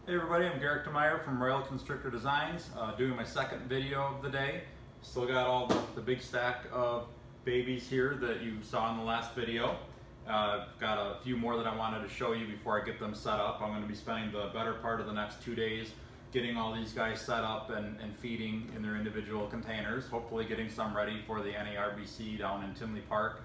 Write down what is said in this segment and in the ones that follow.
Hey everybody, I'm Garrick DeMeyer from Royal Constrictor Designs, doing my second video of the day. Still got all the big stack of babies here that you saw in the last video. I've got a few more that I wanted to show you before I get them set up. I'm going to be spending the better part of the next 2 days getting all these guys set up and feeding in their individual containers. Hopefully getting some ready for the NARBC down in Tinley Park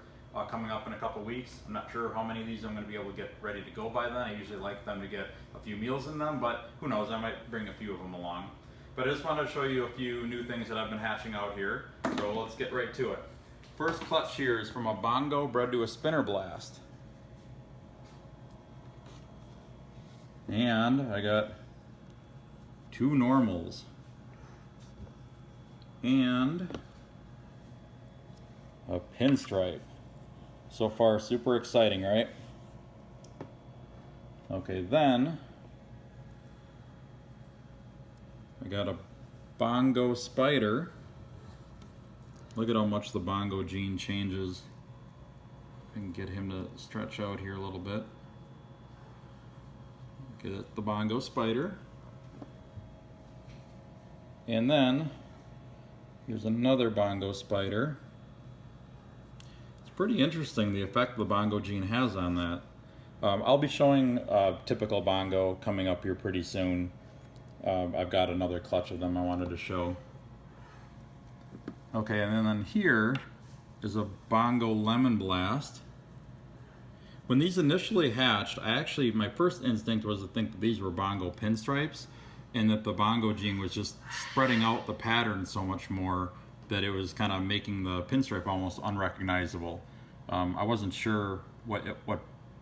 coming up in a couple weeks. I'm not sure how many of these I'm going to be able to get ready to go by then. I usually like them to get a few meals in them, but who knows, I might bring a few of them along. But I just wanted to show you a few new things that I've been hatching out here, so let's get right to it. First clutch here is from a Bongo bred to a spinner blast. And I got 2 normals and a pinstripe. So far, super exciting, right? Okay, then I got a Bongo Spider. Look at how much the Bongo gene changes. I can get him to stretch out here a little bit. Get the Bongo Spider. And then here's another Bongo Spider. Pretty interesting the effect the Bongo gene has on that. I'll be showing typical Bongo coming up here pretty soon. I've got another clutch of them I wanted to show. Okay, and then here is a Bongo Lemon Blast. When these initially hatched, my first instinct was to think that these were Bongo pinstripes and that the Bongo gene was just spreading out the pattern so much more that it was kind of making the pinstripe almost unrecognizable. I wasn't sure what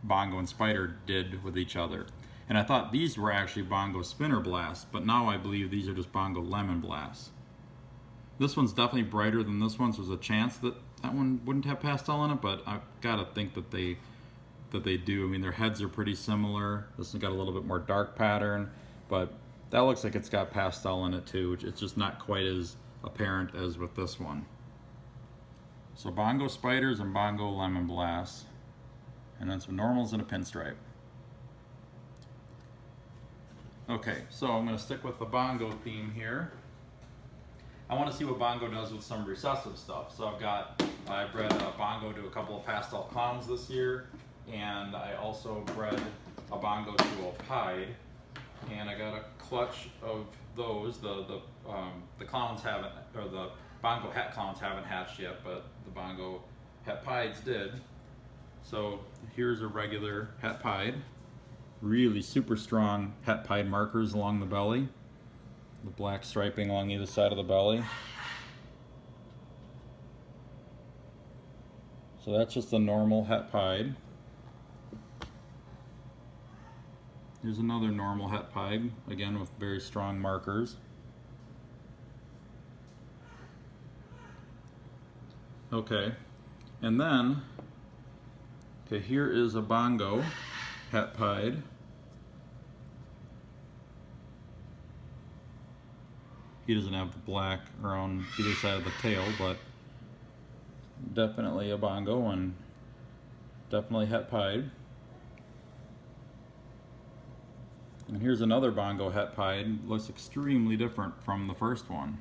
Bongo and Spider did with each other. And I thought these were actually Bongo spinner blasts, but now I believe these are just Bongo lemon blasts. This one's definitely brighter than this one, so there's a chance that that one wouldn't have pastel in it, but I've got to think that they do. I mean, their heads are pretty similar. This one's got a little bit more dark pattern, but that looks like it's got pastel in it too. It's just not quite as apparent as with this one. So Bongo Spiders and Bongo Lemon Blasts, and then some normals and a pinstripe. Okay, so I'm going to stick with the Bongo theme here. I want to see what Bongo does with some recessive stuff. So I bred a Bongo to a couple of pastel clowns this year, and I also bred a Bongo to a pied. And I got a clutch of those. The clowns haven't, or the Bongo Het clowns haven't hatched yet, but the Bongo Het Pieds did. So here's a regular Het Pied. Really super strong Het Pied markers along the belly. The black striping along either side of the belly. So that's just a normal Het Pied. Here's another normal Het Pied, again with very strong markers. Okay, and then, here is a Bongo Het Pied. He doesn't have the black around either side of the tail, but definitely a Bongo and definitely Het Pied. And here's another Bongo Het Pied. Looks extremely different from the first one.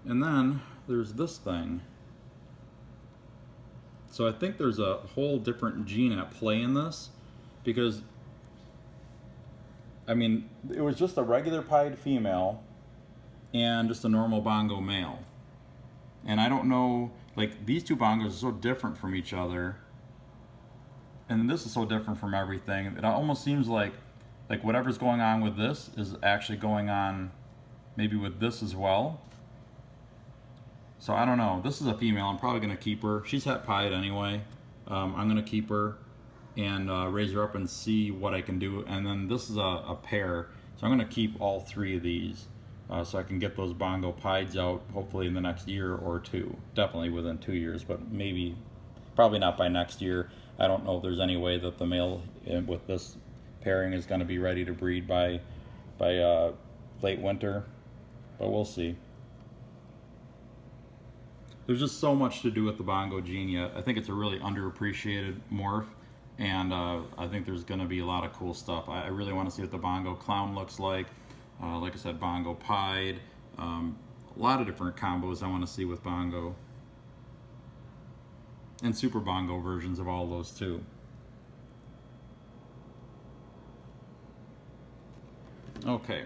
And then there's this thing. So I think there's a whole different gene at play in this, because I mean, it was just a regular pied female and just a normal Bongo male. And I don't know, like, these two Bongos are so different from each other, and this is so different from everything. It almost seems like whatever's going on with this is actually going on maybe with this as well. So I don't know. This is a female. I'm probably going to keep her. She's Het Pied anyway. I'm going to keep her and raise her up and see what I can do. And then this is a pair. So I'm going to keep all 3 of these so I can get those Bongo Pieds out hopefully in the next year or 2. Definitely within 2 years, but probably not by next year. I don't know if there's any way that the male with this pairing is going to be ready to breed by late winter, but we'll see. there's just so much to do with the Bongo Genie. I think it's a really underappreciated morph, and I think there's going to be a lot of cool stuff. I really want to see what the Bongo Clown looks like. Like I said, Bongo Pied. A lot of different combos I want to see with Bongo. And Super Bongo versions of all those too. Okay,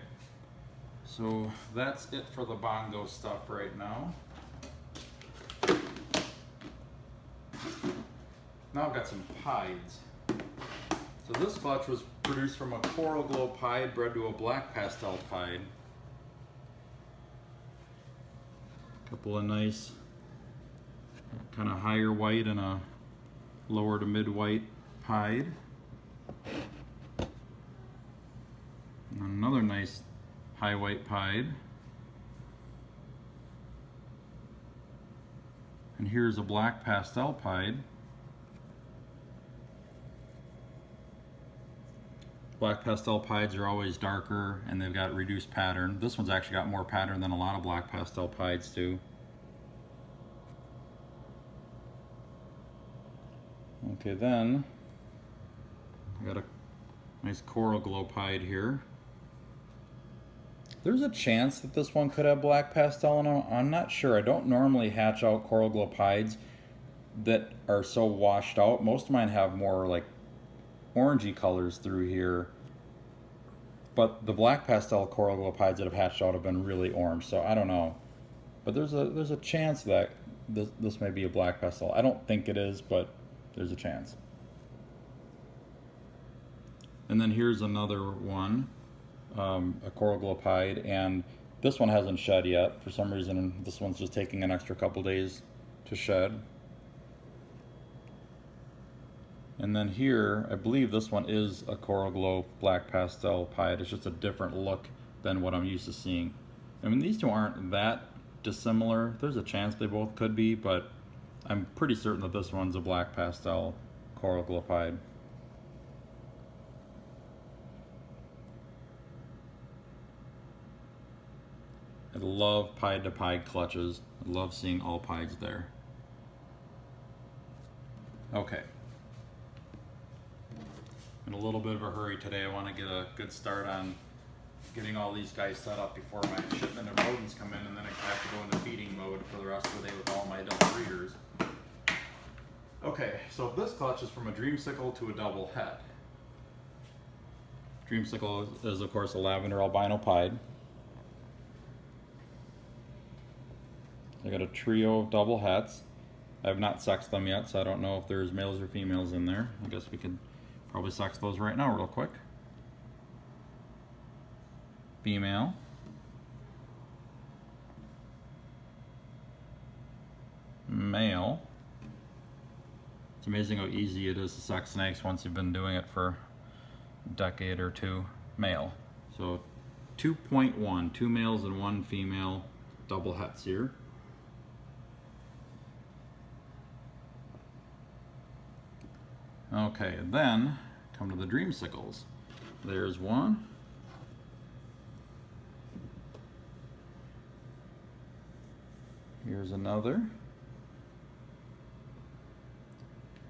so that's it for the Bongo stuff right now. Now I've got some pieds. So this clutch was produced from a coral glow pied bred to a black pastel pied. Couple of nice kind of higher white and a lower to mid white pied. Another nice high white pied. And here's a black pastel pied. Black pastel pieds are always darker and they've got reduced pattern. This one's actually got more pattern than a lot of black pastel pieds do. Okay, then I got a nice coral glow pied here. There's a chance that this one could have black pastel in them. I'm not sure. I don't normally hatch out coral glow pieds that are so washed out. Most of mine have more like orangey colors through here, but the black pastel coral glow pieds that have hatched out have been really orange, so I don't know. But there's a chance that this may be a black pastel. I don't think it is, but there's a chance. And then here's another one, a coral glow pied, and this one hasn't shed yet. For some reason, this one's just taking an extra couple days to shed. And then here, I believe this one is a coral glow black pastel pied. It's just a different look than what I'm used to seeing. I mean, these two aren't that dissimilar. There's a chance they both could be, but I'm pretty certain that this one's a black pastel coral glow pied. I love pied to pied clutches. I love seeing all pieds there. Okay. In a little bit of a hurry today. I want to get a good start on getting all these guys set up before my shipment of rodents come in, and then I have to go into feeding mode for the rest of the day with all my adult breeders. Okay, so this clutch is from a dreamsicle to a double het. Dreamsicle is of course a lavender albino pied. I got a trio of double hets. I have not sexed them yet, so I don't know if there's males or females in there. I guess we could probably sex those right now real quick. Female. Male. It's amazing how easy it is to sex snakes once you've been doing it for a decade or two. Male. So 2.1, 2 males and 1 female double hets here. Okay, then come to the dreamsicles. There's one. Here's another.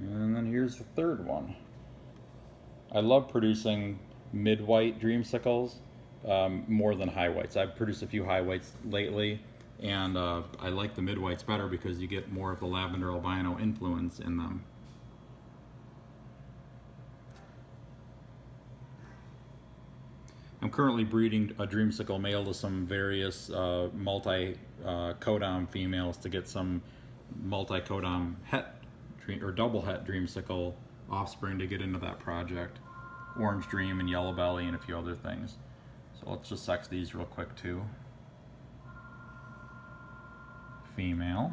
And then here's the third one. I love producing mid-white dreamsicles more than high whites. I've produced a few high whites lately, and I like the mid-whites better because you get more of the lavender albino influence in them. I'm currently breeding a dreamsicle male to some various multi-codom females to get some multi-codom het or double het dreamsicle offspring to get into that project. Orange Dream and Yellow Belly and a few other things. So let's just sex these real quick too. Female.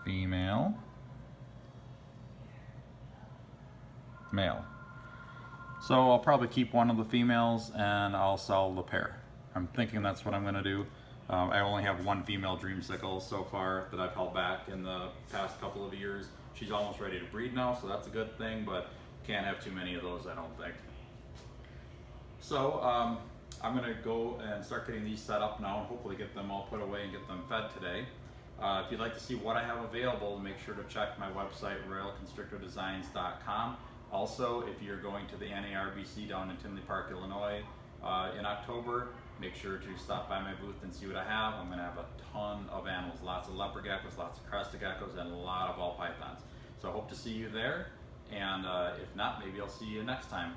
Female. Male. So I'll probably keep one of the females and I'll sell the pair. I'm thinking that's what I'm going to do. I only have one female dreamsicle so far that I've held back in the past couple of years. She's almost ready to breed now, so that's a good thing, but can't have too many of those, I don't think. So I'm gonna go and start getting these set up now and hopefully get them all put away and get them fed today. If you'd like to see what I have available, make sure to check my website, royalconstrictordesigns.com. Also, if you're going to the NARBC down in Tinley Park, Illinois in October, make sure to stop by my booth and see what I have. I'm gonna have a ton of animals, lots of leopard geckos, lots of crested geckos, and a lot of ball pythons. So I hope to see you there, and if not, maybe I'll see you next time.